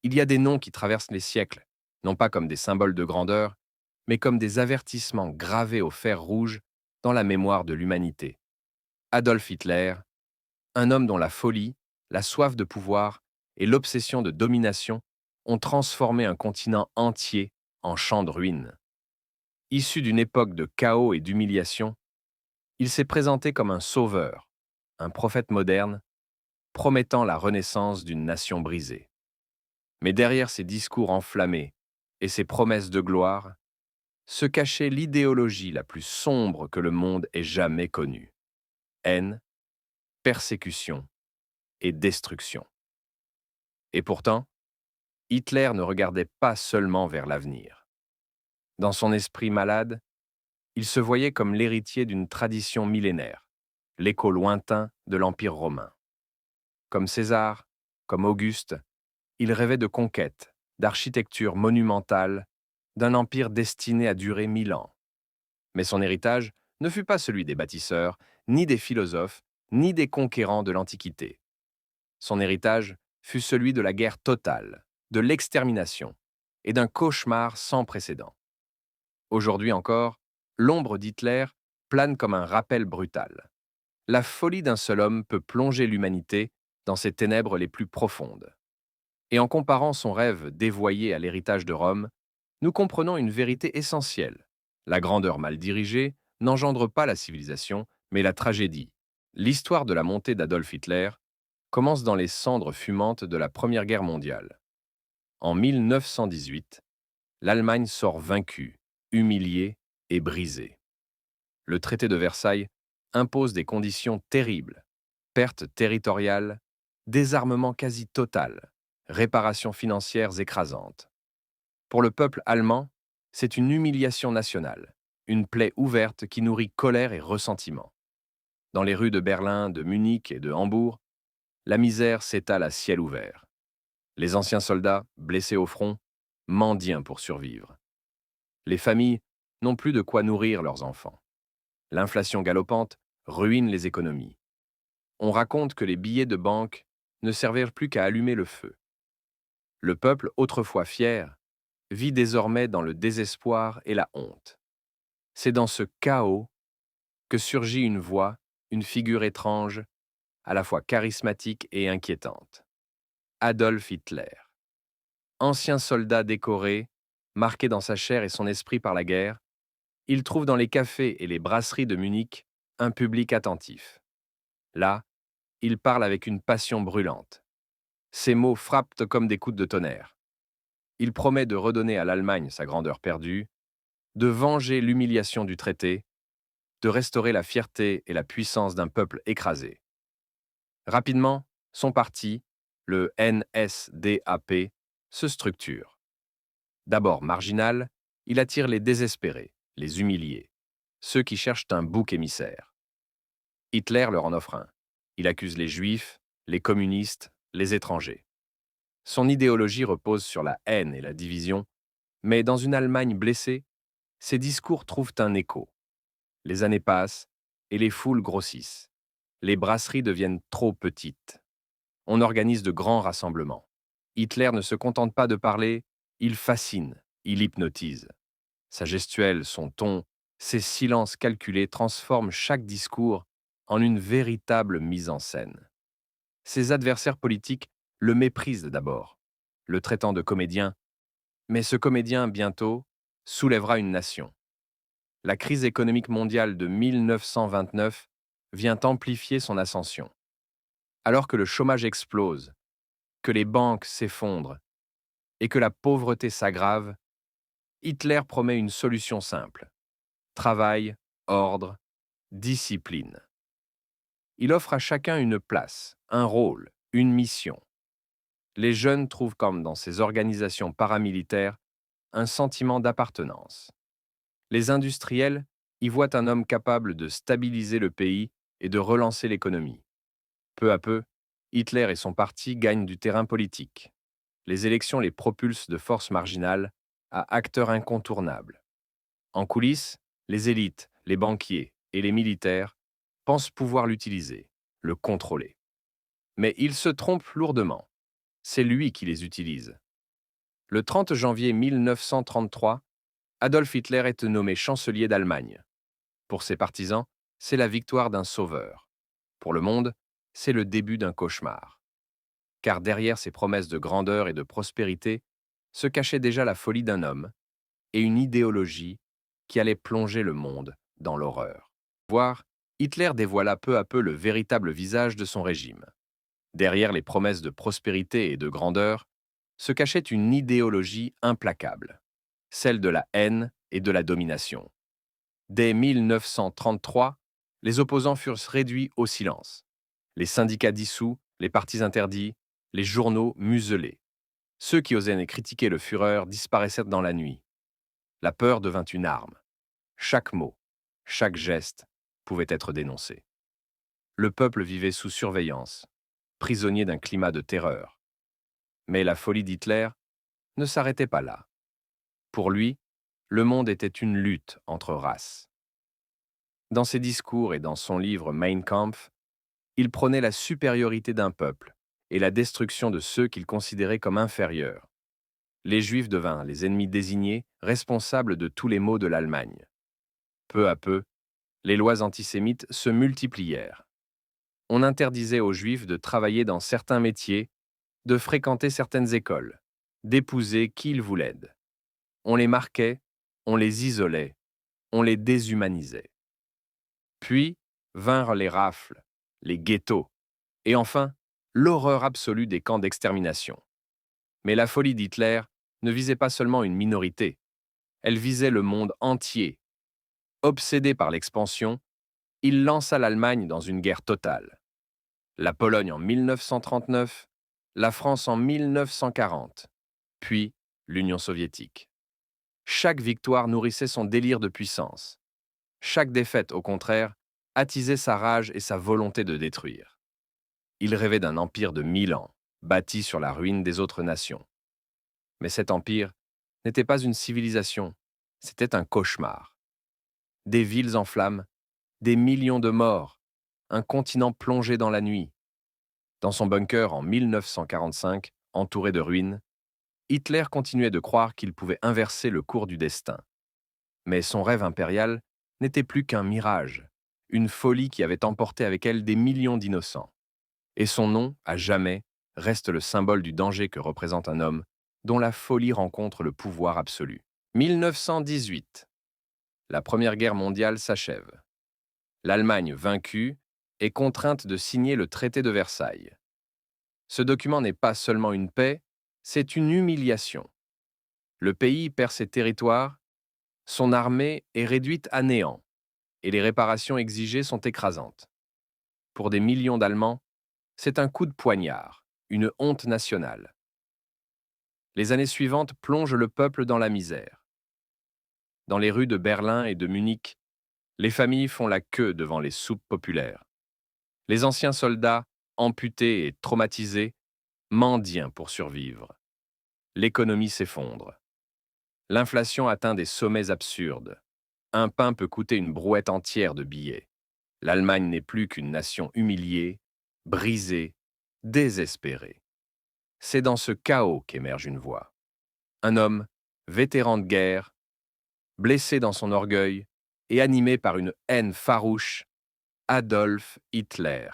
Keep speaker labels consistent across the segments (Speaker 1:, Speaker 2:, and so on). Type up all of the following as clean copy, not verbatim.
Speaker 1: Il y a des noms qui traversent les siècles, non pas comme des symboles de grandeur, mais comme des avertissements gravés au fer rouge dans la mémoire de l'humanité. Adolf Hitler, un homme dont la folie, la soif de pouvoir et l'obsession de domination ont transformé un continent entier en champ de ruines. Issu d'une époque de chaos et d'humiliation, il s'est présenté comme un sauveur, un prophète moderne, promettant la renaissance d'une nation brisée. Mais derrière ses discours enflammés et ses promesses de gloire, se cachait l'idéologie la plus sombre que le monde ait jamais connue. Haine, persécution et destruction. Et pourtant, Hitler ne regardait pas seulement vers l'avenir. Dans son esprit malade, il se voyait comme l'héritier d'une tradition millénaire, l'écho lointain de l'Empire romain. Comme César, comme Auguste, il rêvait de conquête, d'architecture monumentale, d'un empire destiné à durer 1000 ans. Mais son héritage ne fut pas celui des bâtisseurs, ni des philosophes, ni des conquérants de l'Antiquité. Son héritage fut celui de la guerre totale, de l'extermination et d'un cauchemar sans précédent. Aujourd'hui encore, l'ombre d'Hitler plane comme un rappel brutal. La folie d'un seul homme peut plonger l'humanité dans ses ténèbres les plus profondes. Et en comparant son rêve dévoyé à l'héritage de Rome, nous comprenons une vérité essentielle. La grandeur mal dirigée n'engendre pas la civilisation, mais la tragédie. L'histoire de la montée d'Adolf Hitler commence dans les cendres fumantes de la Première Guerre mondiale. En 1918, l'Allemagne sort vaincue, humiliée et brisée. Le traité de Versailles impose des conditions terribles: pertes territoriales, désarmement quasi total, réparations financières écrasantes. Pour le peuple allemand, c'est une humiliation nationale, une plaie ouverte qui nourrit colère et ressentiment. Dans les rues de Berlin, de Munich et de Hambourg, la misère s'étale à ciel ouvert. Les anciens soldats, blessés au front, mendient pour survivre. Les familles n'ont plus de quoi nourrir leurs enfants. L'inflation galopante ruine les économies. On raconte que les billets de banque ne servirent plus qu'à allumer le feu. Le peuple, autrefois fier, vit désormais dans le désespoir et la honte. C'est dans ce chaos que surgit une voix, une figure étrange, à la fois charismatique et inquiétante. Adolf Hitler. Ancien soldat décoré, marqué dans sa chair et son esprit par la guerre, il trouve dans les cafés et les brasseries de Munich un public attentif. Là, il parle avec une passion brûlante. Ses mots frappent comme des coups de tonnerre. Il promet de redonner à l'Allemagne sa grandeur perdue, de venger l'humiliation du traité, de restaurer la fierté et la puissance d'un peuple écrasé. Rapidement, son parti, le NSDAP, se structure. D'abord marginal, il attire les désespérés, les humiliés, ceux qui cherchent un bouc émissaire. Hitler leur en offre un. Il accuse les juifs, les communistes, les étrangers. Son idéologie repose sur la haine et la division, mais dans une Allemagne blessée, ses discours trouvent un écho. Les années passent et les foules grossissent. Les brasseries deviennent trop petites. On organise de grands rassemblements. Hitler ne se contente pas de parler, il fascine, il hypnotise. Sa gestuelle, son ton, ses silences calculés transforment chaque discours en une véritable mise en scène. Ses adversaires politiques le méprisent d'abord, le traitant de comédien, mais ce comédien, bientôt, soulèvera une nation. La crise économique mondiale de 1929 vient amplifier son ascension. Alors que le chômage explose, que les banques s'effondrent et que la pauvreté s'aggrave, Hitler promet une solution simple: travail, ordre, discipline. Il offre à chacun une place, un rôle, une mission. Les jeunes trouvent, comme dans ces organisations paramilitaires, un sentiment d'appartenance. Les industriels y voient un homme capable de stabiliser le pays et de relancer l'économie. Peu à peu, Hitler et son parti gagnent du terrain politique. Les élections les propulsent de force marginale à acteurs incontournables. En coulisses, les élites, les banquiers et les militaires pensent pouvoir l'utiliser, le contrôler. Mais ils se trompent lourdement. C'est lui qui les utilise, Le 30 janvier 1933, Adolf Hitler est nommé chancelier d'Allemagne. Pour ses partisans, c'est la victoire d'un sauveur. Pour le monde, c'est le début d'un cauchemar. Car derrière ces promesses de grandeur et de prospérité se cachait déjà la folie d'un homme et une idéologie qui allait plonger le monde dans l'horreur. Voir, Hitler dévoila peu à peu le véritable visage de son régime. Derrière les promesses de prospérité et de grandeur se cachait une idéologie implacable, celle de la haine et de la domination. Dès 1933, les opposants furent réduits au silence. Les syndicats dissous, les partis interdits, les journaux muselés. Ceux qui osaient critiquer le Führer disparaissaient dans la nuit. La peur devint une arme. Chaque mot, chaque geste pouvait être dénoncé. Le peuple vivait sous surveillance, prisonnier d'un climat de terreur. Mais la folie d'Hitler ne s'arrêtait pas là. Pour lui, le monde était une lutte entre races. Dans ses discours et dans son livre Mein Kampf, il prônait la supériorité d'un peuple et la destruction de ceux qu'il considérait comme inférieurs. Les Juifs devinrent les ennemis désignés, responsables de tous les maux de l'Allemagne. Peu à peu, les lois antisémites se multiplièrent. On interdisait aux Juifs de travailler dans certains métiers, de fréquenter certaines écoles, d'épouser qui ils voulaient. On les marquait, on les isolait, on les déshumanisait. Puis vinrent les rafles, les ghettos, et enfin l'horreur absolue des camps d'extermination. Mais la folie d'Hitler ne visait pas seulement une minorité, elle visait le monde entier. Obsédé par l'expansion, il lança l'Allemagne dans une guerre totale. La Pologne en 1939, la France en 1940, puis l'Union soviétique. Chaque victoire nourrissait son délire de puissance. Chaque défaite, au contraire, attisait sa rage et sa volonté de détruire. Il rêvait d'un empire de 1000 ans, bâti sur la ruine des autres nations. Mais cet empire n'était pas une civilisation, c'était un cauchemar. Des villes en flammes, des millions de morts, un continent plongé dans la nuit. Dans son bunker en 1945, entouré de ruines, Hitler continuait de croire qu'il pouvait inverser le cours du destin. Mais son rêve impérial n'était plus qu'un mirage, une folie qui avait emporté avec elle des millions d'innocents. Et son nom, à jamais, reste le symbole du danger que représente un homme dont la folie rencontre le pouvoir absolu. 1918. La Première Guerre mondiale s'achève. L'Allemagne, vaincue, est contrainte de signer le traité de Versailles. Ce document n'est pas seulement une paix, c'est une humiliation. Le pays perd ses territoires, son armée est réduite à néant, et les réparations exigées sont écrasantes. Pour des millions d'Allemands, c'est un coup de poignard, une honte nationale. Les années suivantes plongent le peuple dans la misère. Dans les rues de Berlin et de Munich, les familles font la queue devant les soupes populaires. Les anciens soldats, amputés et traumatisés, mendient pour survivre. L'économie s'effondre. L'inflation atteint des sommets absurdes. Un pain peut coûter une brouette entière de billets. L'Allemagne n'est plus qu'une nation humiliée, brisée, désespérée. C'est dans ce chaos qu'émerge une voix. Un homme, vétéran de guerre, blessé dans son orgueil et animé par une haine farouche, Adolf Hitler.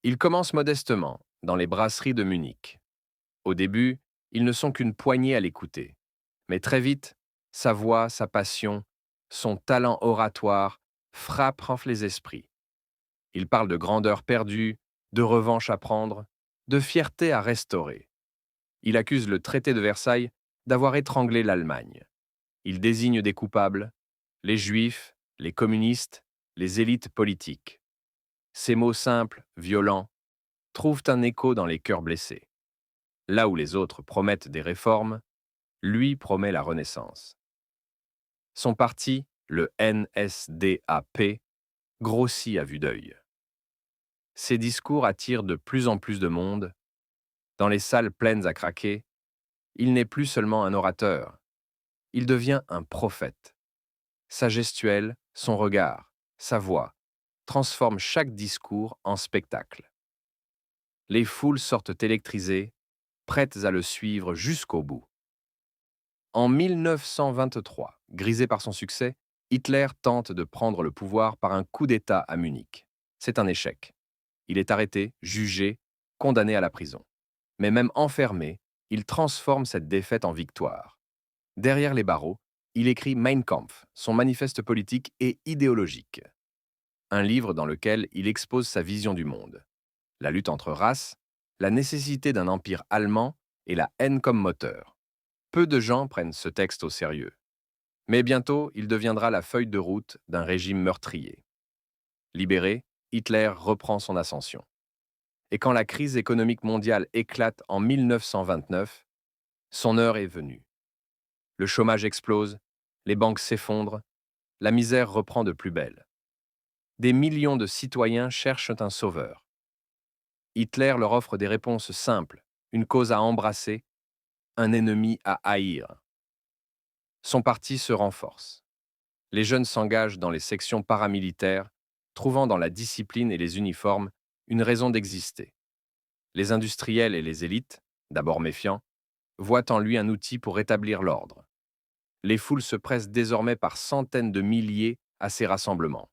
Speaker 1: Il commence modestement, dans les brasseries de Munich. Au début, ils ne sont qu'une poignée à l'écouter. Mais très vite, sa voix, sa passion, son talent oratoire frappent les esprits. Il parle de grandeur perdue, de revanche à prendre, de fierté à restaurer. Il accuse le traité de Versailles d'avoir étranglé l'Allemagne. Il désigne des coupables, les juifs, les communistes, les élites politiques. Ces mots simples, violents, trouvent un écho dans les cœurs blessés. Là où les autres promettent des réformes, lui promet la renaissance. Son parti, le NSDAP, grossit à vue d'œil. Ses discours attirent de plus en plus de monde. Dans les salles pleines à craquer, il n'est plus seulement un orateur, il devient un prophète. Sa gestuelle, son regard, sa voix transforment chaque discours en spectacle. Les foules sortent électrisées, prêtes à le suivre jusqu'au bout. En 1923, grisé par son succès, Hitler tente de prendre le pouvoir par un coup d'État à Munich. C'est un échec. Il est arrêté, jugé, condamné à la prison. Mais même enfermé, il transforme cette défaite en victoire. Derrière les barreaux, il écrit Mein Kampf, son manifeste politique et idéologique. Un livre dans lequel il expose sa vision du monde. La lutte entre races, la nécessité d'un empire allemand et la haine comme moteur. Peu de gens prennent ce texte au sérieux. Mais bientôt, il deviendra la feuille de route d'un régime meurtrier. Libéré, Hitler reprend son ascension. Et quand la crise économique mondiale éclate en 1929, son heure est venue. Le chômage explose, les banques s'effondrent, la misère reprend de plus belle. Des millions de citoyens cherchent un sauveur. Hitler leur offre des réponses simples, une cause à embrasser, un ennemi à haïr. Son parti se renforce. Les jeunes s'engagent dans les sections paramilitaires, trouvant dans la discipline et les uniformes une raison d'exister. Les industriels et les élites, d'abord méfiants, voient en lui un outil pour rétablir l'ordre. Les foules se pressent désormais par centaines de milliers à ces rassemblements.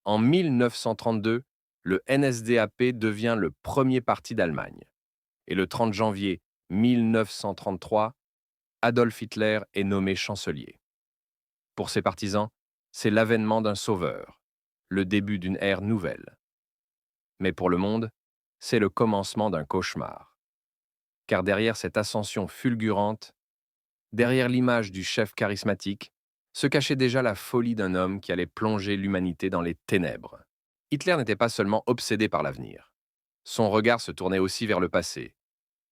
Speaker 1: En 1932, le NSDAP devient le premier parti d'Allemagne. Et le 30 janvier 1933, Adolf Hitler est nommé chancelier. Pour ses partisans, c'est l'avènement d'un sauveur, le début d'une ère nouvelle. Mais pour le monde, c'est le commencement d'un cauchemar. Car derrière cette ascension fulgurante, derrière l'image du chef charismatique, se cachait déjà la folie d'un homme qui allait plonger l'humanité dans les ténèbres. Hitler n'était pas seulement obsédé par l'avenir. Son regard se tournait aussi vers le passé.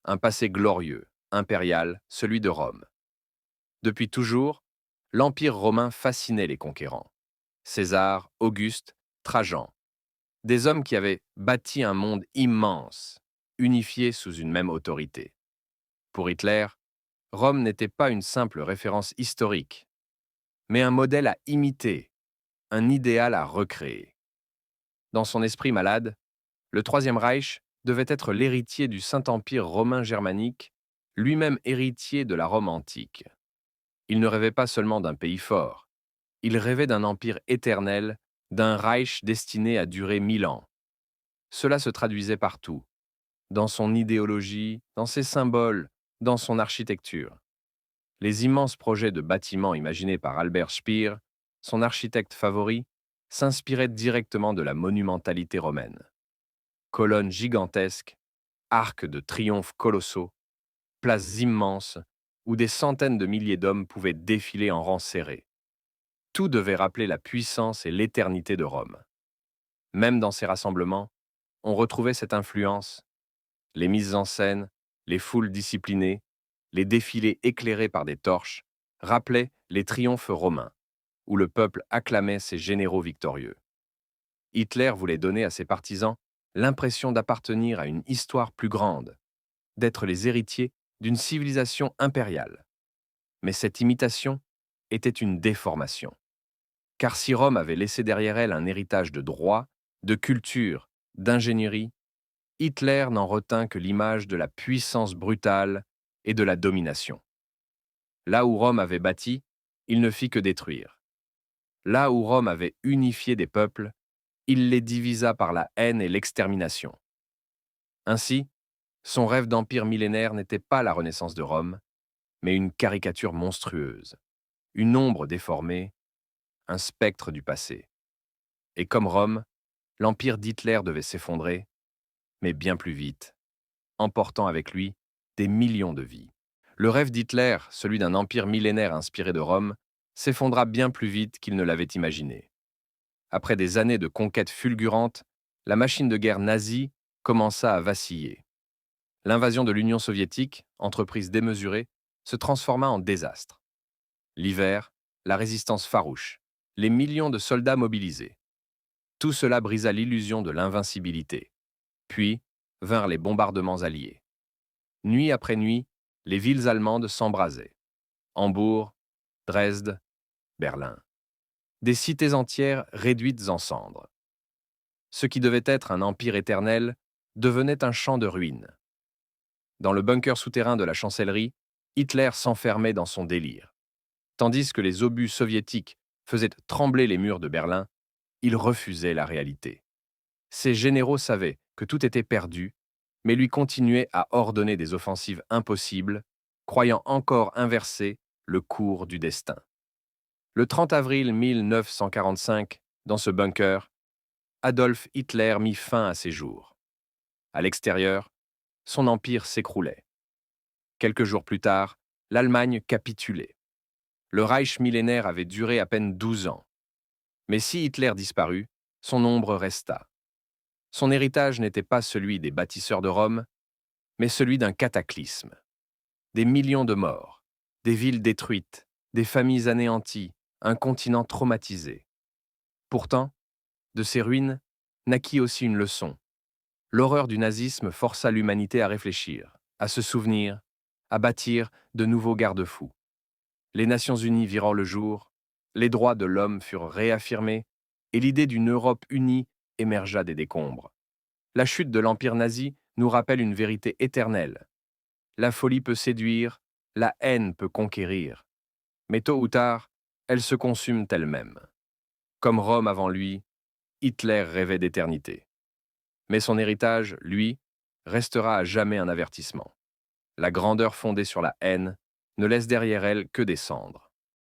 Speaker 1: Un passé glorieux, impérial, celui de Rome. Depuis toujours, l'Empire romain fascinait les conquérants. César, Auguste, Trajan. Des hommes qui avaient bâti un monde immense, unifié sous une même autorité. Pour Hitler, Rome n'était pas une simple référence historique, mais un modèle à imiter, un idéal à recréer. Dans son esprit malade, le Troisième Reich devait être l'héritier du Saint-Empire romain germanique, lui-même héritier de la Rome antique. Il ne rêvait pas seulement d'un pays fort, il rêvait d'un empire éternel, d'un Reich destiné à durer 1000 ans. Cela se traduisait partout, dans son idéologie, dans ses symboles, dans son architecture. Les immenses projets de bâtiments imaginés par Albert Speer, son architecte favori, s'inspiraient directement de la monumentalité romaine. Colonnes gigantesques, arcs de triomphe colossaux, places immenses où des centaines de milliers d'hommes pouvaient défiler en rangs serrés. Tout devait rappeler la puissance et l'éternité de Rome. Même dans ces rassemblements, on retrouvait cette influence. Les mises en scène, les foules disciplinées, les défilés éclairés par des torches rappelaient les triomphes romains, où le peuple acclamait ses généraux victorieux. Hitler voulait donner à ses partisans l'impression d'appartenir à une histoire plus grande, d'être les héritiers d'une civilisation impériale. Mais cette imitation était une déformation. Car si Rome avait laissé derrière elle un héritage de droit, de culture, d'ingénierie, Hitler n'en retint que l'image de la puissance brutale et de la domination. Là où Rome avait bâti, il ne fit que détruire. Là où Rome avait unifié des peuples, il les divisa par la haine et l'extermination. Ainsi, son rêve d'empire millénaire n'était pas la renaissance de Rome, mais une caricature monstrueuse, une ombre déformée, un spectre du passé. Et comme Rome, l'empire d'Hitler devait s'effondrer, mais bien plus vite, emportant avec lui des millions de vies. Le rêve d'Hitler, celui d'un empire millénaire inspiré de Rome, s'effondra bien plus vite qu'il ne l'avait imaginé. Après des années de conquêtes fulgurantes, la machine de guerre nazie commença à vaciller. L'invasion de l'Union soviétique, entreprise démesurée, se transforma en désastre. L'hiver, la résistance farouche, les millions de soldats mobilisés. Tout cela brisa l'illusion de l'invincibilité. Puis vinrent les bombardements alliés. Nuit après nuit, les villes allemandes s'embrasaient. Hambourg, Dresde, Berlin. Des cités entières réduites en cendres. Ce qui devait être un empire éternel devenait un champ de ruines. Dans le bunker souterrain de la chancellerie, Hitler s'enfermait dans son délire. Tandis que les obus soviétiques faisaient trembler les murs de Berlin, il refusait la réalité. Ses généraux savaient que tout était perdu, mais lui continuaient à ordonner des offensives impossibles, croyant encore inverser le cours du destin. Le 30 avril 1945, dans ce bunker, Adolf Hitler mit fin à ses jours. À l'extérieur, son empire s'écroulait. Quelques jours plus tard, l'Allemagne capitulait. Le Reich millénaire avait duré à peine 12 ans. Mais si Hitler disparut, son ombre resta. Son héritage n'était pas celui des bâtisseurs de Rome, mais celui d'un cataclysme. Des millions de morts, des villes détruites, des familles anéanties, un continent traumatisé. Pourtant, de ces ruines naquit aussi une leçon. L'horreur du nazisme força l'humanité à réfléchir, à se souvenir, à bâtir de nouveaux garde-fous. Les Nations unies virent le jour, les droits de l'homme furent réaffirmés, et l'idée d'une Europe unie émergea des décombres. La chute de l'Empire nazi nous rappelle une vérité éternelle. La folie peut séduire, la haine peut conquérir. Mais tôt ou tard, elles se consument elles-mêmes. Comme Rome avant lui, Hitler rêvait d'éternité. Mais son héritage, lui, restera à jamais un avertissement. La grandeur fondée sur la haine ne laisse derrière elle que des cendres.